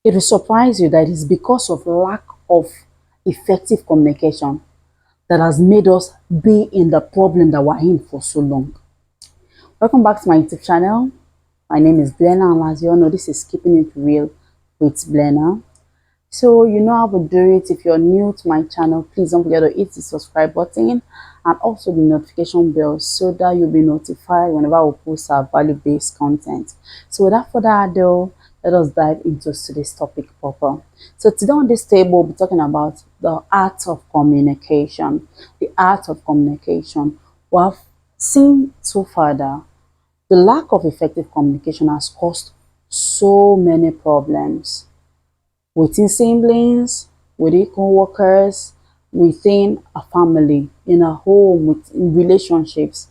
It will surprise you that it is because of lack of effective communication that has made us be in the problem that we're in for so long. Welcome back to my YouTube channel. My name is Blena, and as you all know, this is Keeping It Real with Blena. So you know how we do it. If you're new to my channel, please don't forget to hit the subscribe button and also the notification bell so that you'll be notified whenever we post our value-based content. So without further ado, let us dive into today's topic proper. So today on this table, we'll be talking about the art of communication. The art of communication. We have seen so far that the lack of effective communication has caused so many problems within siblings, within co-workers, within a family, in a home, within relationships.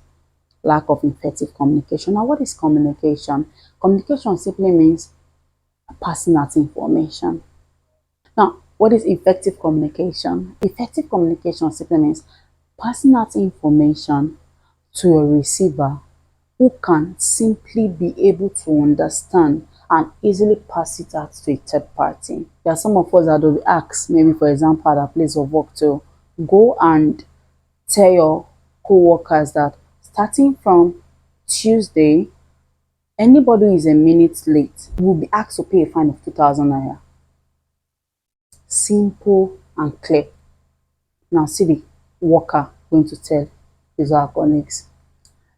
Lack of effective communication. Now, what is communication? Communication simply means passing out information. Now, what is effective communication? Effective communication simply means passing out information to your receiver who can simply be able to understand and easily pass it out to a third party. There are some of us that will be asked, maybe for example at a place of work, to go and tell your co-workers that starting from Tuesday, anybody who is a minute late will be asked to pay a fine of 2,000 naira. Simple and clear. Now see the worker going to tell his or her colleagues.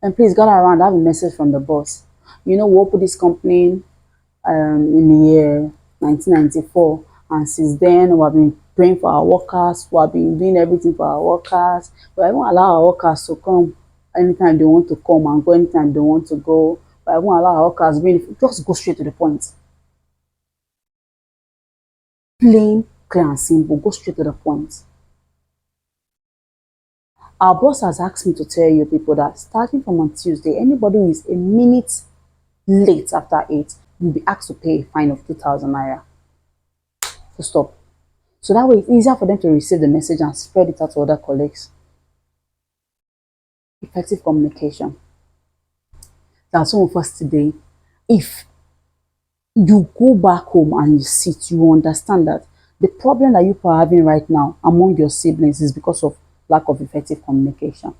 And please gather around, I have a message from the boss. You know, we opened this company in the year 1994, and since then we have been praying for our workers, we have been doing everything for our workers. We even allow our workers to come anytime they want to come and go anytime they want to go. We even allow our workers just go straight to the point. Plain, clear and simple, go straight to the point. Our boss has asked me to tell you people that starting from on Tuesday, anybody who is a minute late after 8 will be asked to pay a fine of 2,000 naira. To stop. So that way it's easier for them to receive the message and spread it out to other colleagues. Effective communication. There are some of us today, if you go back home and you sit, you understand that the problem that you are having right now among your siblings is because of lack of effective communication.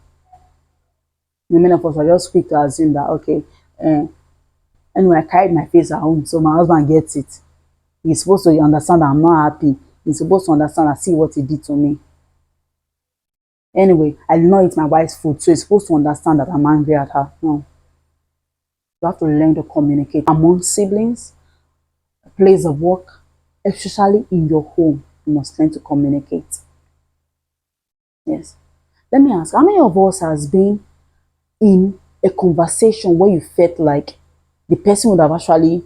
Many of us are just quick to assume that, okay, anyway, I carried my face at home, so my husband gets it. He's supposed to understand that I'm not happy. He's supposed to understand and see what he did to me. Anyway, I did not eat my wife's food, so he's supposed to understand that I'm angry at her. No. You have to learn to communicate among siblings, place of work, especially in your home. You must learn to communicate. Yes. Let me ask, how many of us has been in a conversation where you felt like the person would have actually,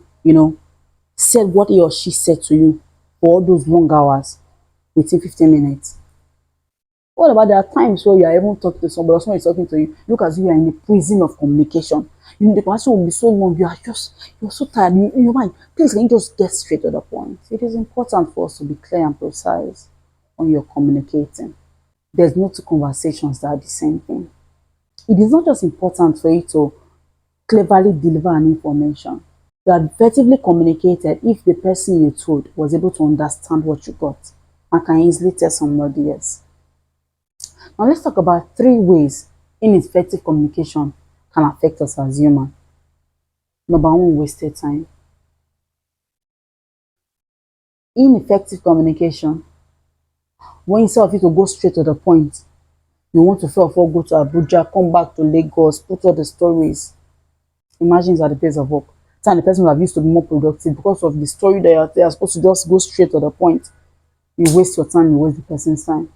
said what he or she said to you for all those long hours within 15 minutes? What about there are times where you are even talking to somebody, or someone is talking to you, look as if you are in a prison of communication. The conversation will be so long, you're so tired, in your mind, please can you just get straight to the point? It is important for us to be clear and precise when you're communicating. There's no two conversations that are the same thing. It is not just important for you to cleverly deliver an information. You have effectively communicated if the person you told was able to understand what you got and can easily tell somebody else. Now let's talk about 3 ways ineffective communication can affect us as humans. Number 1, wasted time. Ineffective communication, when instead of you to go straight to the point, you want to first of all go to Abuja, come back to Lagos, put all the stories. Imagine it's at the place of work. And the person would have used to be more productive because of the story that they are supposed to just go straight to the point. You waste your time, you waste the person's time.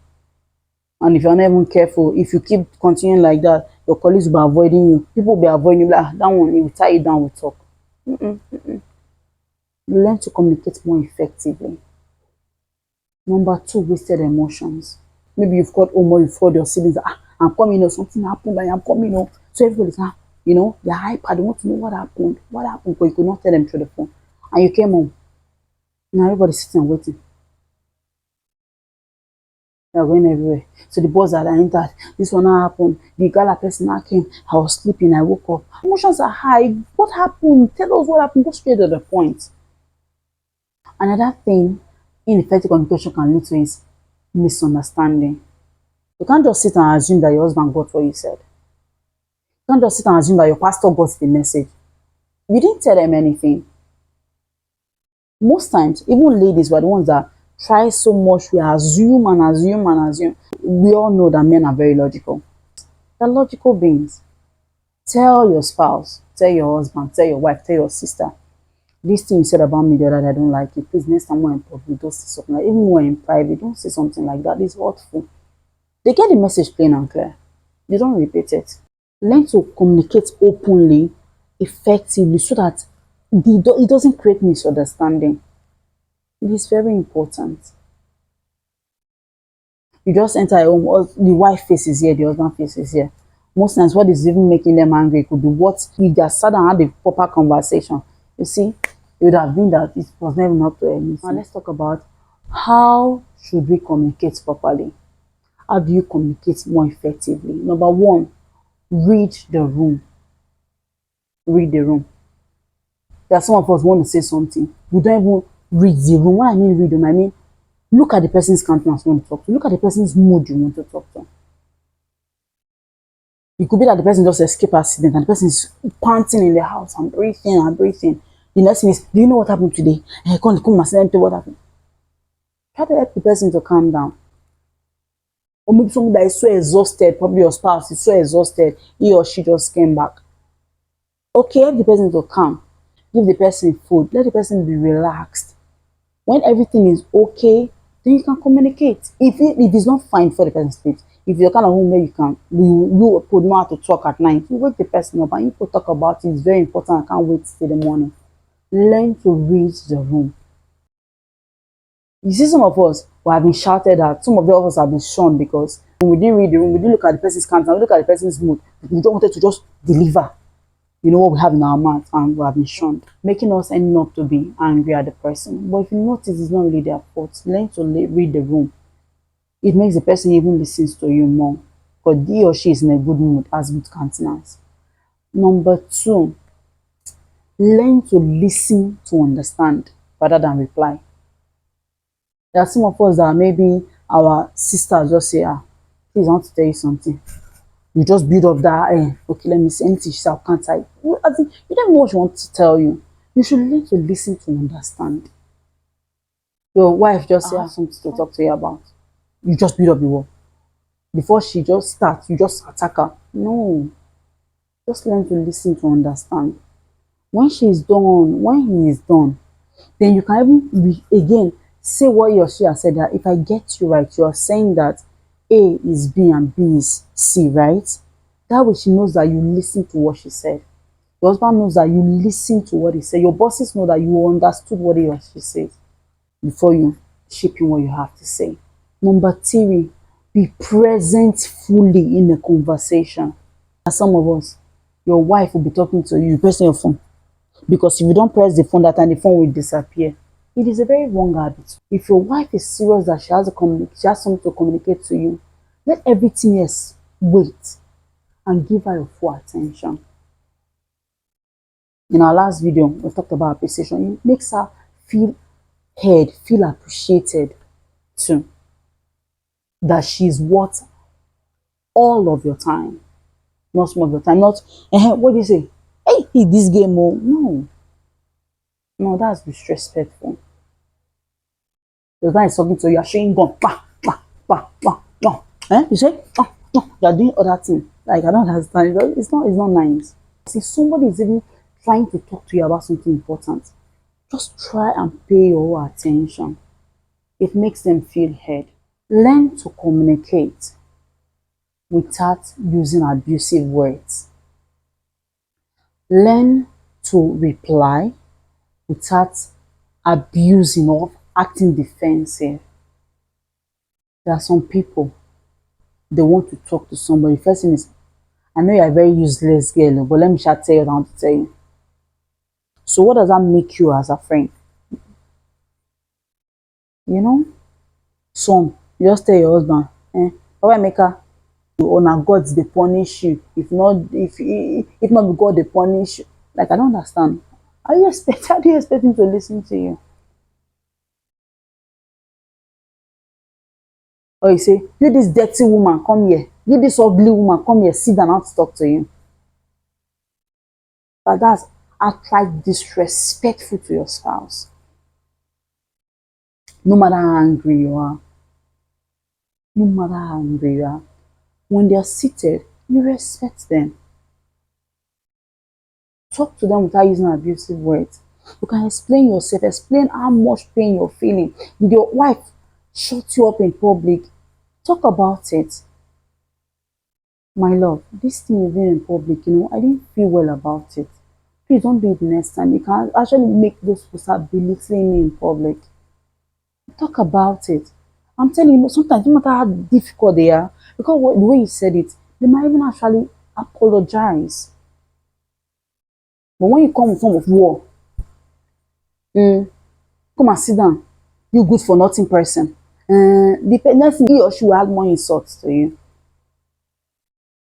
And if you're not even careful, if you keep continuing like that, your colleagues will be avoiding you. People will be avoiding you, like, that one, it will tie you down with talk. Learn to communicate more effectively. Number 2, wasted emotions. Maybe you've got home or you've got your siblings, I'm coming, or something happened, I'm coming, so everybody's, they're hyper, they want to know what happened, but you could not tell them through the phone. And you came home. Now everybody's sitting and waiting. They're going everywhere. So the boss that I entered, this one happened. The gala person that came, I was sleeping, I woke up. Emotions are high. What happened? Tell us what happened. Go straight to the point. Another thing ineffective communication can lead to is misunderstanding. You can't just sit and assume that your husband got what you said. You can't just sit and assume that your pastor got the message. You didn't tell them anything. Most times, even ladies were the ones that try so much. We assume and assume and assume. We all know that men are very logical. They're logical beings. Tell your spouse, tell your husband, tell your wife, tell your sister, this thing you said about me the other day, I don't like it. Please, next time we're in public, don't say something like, even when we're in private, don't say something like that. It's hurtful. They get the message plain and clear. They don't repeat it. Learn to communicate openly, effectively, so that it doesn't create misunderstanding. It is very important. You just enter a home, the wife face is here, the husband face is here. Most times, what is even making them angry could be what if they sat down and had a proper conversation. You see, it would have been that it was never up to anything. Now let's talk about how should we communicate properly. How do you communicate more effectively? Number one, read the room. Read the room. There are some of us want to say something. We don't even read the room. When I mean read the room, I mean look at the person's countenance you want to talk to. Look at the person's mood you want to talk to. It could be that the person just escaped accident and the person is panting in the house and breathing and breathing. The next thing is, do you know what happened today? Come and tell me what happened. Try to help the person to calm down. Or maybe someone that is so exhausted, probably your spouse is so exhausted, he or she just came back. Okay, help the person to calm. Give the person food. Let the person be relaxed. When everything is okay, then you can communicate. If it's not fine for the person sleeps, if you're kind of home where you could know how to talk at night, you wake the person up and you could talk about it. It's very important. I can't wait till the morning. Learn to read the room. You see, some of us who have been shouted at, some of us have been shunned because when we didn't read the room, we didn't look at the person's countenance, we look at the person's mood, we don't wanted to just deliver, you know, what we have in our mouth, and we have been shunned, making us end up to be angry at the person. But if you notice, it's not really their fault. Learn to read the room. It makes the person even listens to you more because he or she is in a good mood, has good countenance. Number two, learn to listen to understand rather than reply. There are some of us that maybe our sisters just say, please, I want to tell you something. You just build up that, okay, let me say anything she said, can't I? You don't know what she wants to tell you. You should learn to listen to understand. Your wife just say, I have something to talk to you about. You just build up the wall. Before she just starts, you just attack her. No. Just learn to listen to understand. When she is done, when he is done, then you can even again say what he or she has said, that if I get you right, you are saying that A is B and B is C, right? That way she knows that you listen to what she said. Your husband knows that you listen to what he said. Your bosses know that you understood what he or she said before you shape what you have to say. Number three, be present fully in a conversation. As some of us, your wife will be talking to you, pressing your phone. Because if you don't press the phone, that time the phone will disappear. It is a very wrong habit. If your wife is serious that she has something to communicate to you, let everything else wait and give her your full attention. In our last video, we talked about appreciation. It makes her feel heard, feel appreciated too. That she's worth all of your time, not some of your time. Not, what do you say? Hey, this game, oh no, that's disrespectful. The guy is talking to you, you're showing gun, you say, you're doing other things. Like, I don't understand. It's not nice. See, somebody is even trying to talk to you about something important. Just try and pay your attention. It makes them feel heard. Learn to communicate without using abusive words. Learn to reply without abusing or acting defensive. There are some people, they want to talk to somebody. First thing is, I know you're a very useless girl, but let me tell you what I want to tell you. So what does that make you as a friend? You know? Some, you just tell your husband, Papa Emeka, on God they punish you. If not God they punish you. Like, I don't understand. How do you expect him to listen to you? Or you say, you this dirty woman, come here. You this ugly woman, come here, sit down, I want to talk to you. But that's outright disrespectful to your spouse. No matter how angry you are, no matter how angry you are, when they're seated, you respect them. Talk to them without using abusive words. You can explain yourself, explain how much pain you're feeling. Did your wife shut you up in public? Talk about it. My love, this thing you did in public, I didn't feel well about it. Please don't do it next time. You can actually make those people start belittling me in public. Talk about it. I'm telling you, sometimes no matter how difficult they are, because the way you said it, they might even actually apologize. But when you come in form of war, come and sit down, you good for nothing person. The next thing he or she will add more insults to you.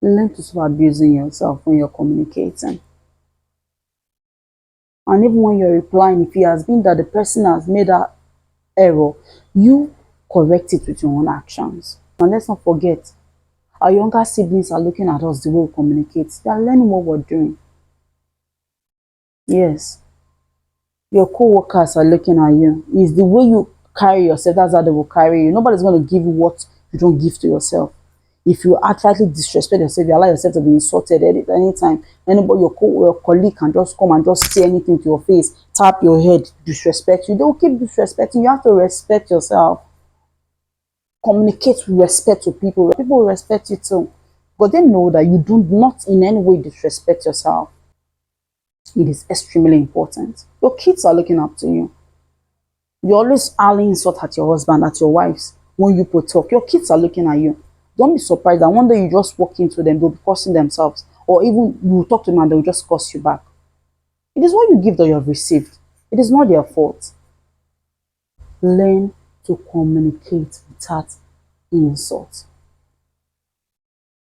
Learn to stop abusing yourself when you're communicating. And even when you're replying, if it has been that the person has made that error, you correct it with your own actions. And let's not forget, our younger siblings are looking at us the way we communicate. They are learning what we're doing. Yes. Your co-workers are looking at you. It's the way you carry yourself, that's how they will carry you. Nobody's going to give you what you don't give to yourself. If you outrightly disrespect yourself, you allow yourself to be insulted at any time. Anybody, your colleague can just come and just say anything to your face, tap your head, disrespect you. They will keep disrespecting you. You have to respect yourself. Communicate with respect to people. People will respect you too. But they know that you do not in any way disrespect yourself. It is extremely important. Your kids are looking up to you. You're always hurling insult at your husband, at your wives. When you put talk, your kids are looking at you. Don't be surprised that one day you just walk into them, they'll be cursing themselves. Or even you talk to them and they'll just curse you back. It is what you give that you have received. It is not their fault. Learn to communicate without insult.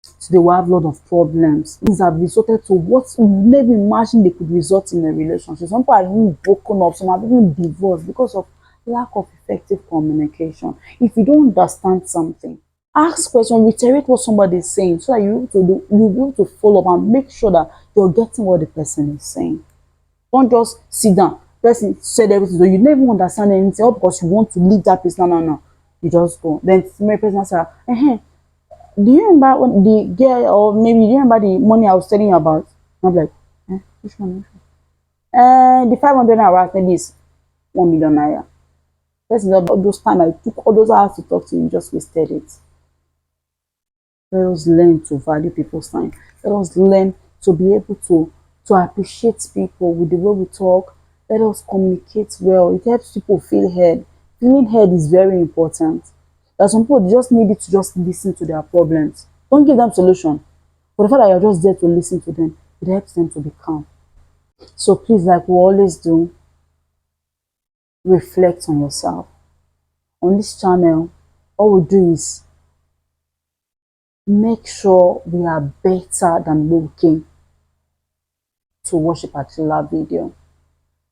So they will have a lot of problems. Things have resulted to what you never imagined they could result in a relationship. Some people are even broken up, some are even divorced because of lack of effective communication. If you don't understand something, ask questions, reiterate what somebody is saying so that you'll be able to follow up and make sure that you're getting what the person is saying. Don't just sit down. Person said everything, so you never even understand anything, all because you want to leave that person. No. You just go. Then the person say, do you remember when the girl, or maybe do you remember the money I was telling you about? I'm like, which one? The 500 naira, maybe is 1 million naira. That's not all those time I took all those hours to talk to you, just wasted it. Let us learn to value people's time. Let us learn to be able to appreciate people with the way we talk. Let us communicate well. It helps people feel heard. Feeling heard is very important. There are some people they just need it to just listen to their problems. Don't give them solution. But the fact that you're just there to listen to them, it helps them to be calm. So please, like we always do, reflect on yourself. On this channel, all we do is make sure we are better than we came to watch a particular video.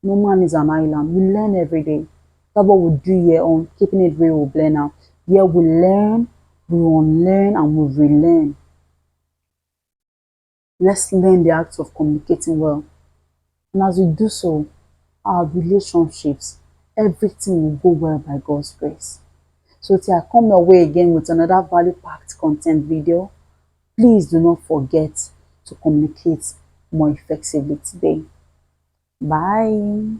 No man is an island. We learn every day. That's what we do here on Keeping It Real with Blena. Here we learn, we unlearn, and we relearn. Let's learn the act of communicating well. And as we do so, our relationships, everything will go well by God's grace. So till I come your way again with another value-packed content video, please do not forget to communicate more effectively today. Bye.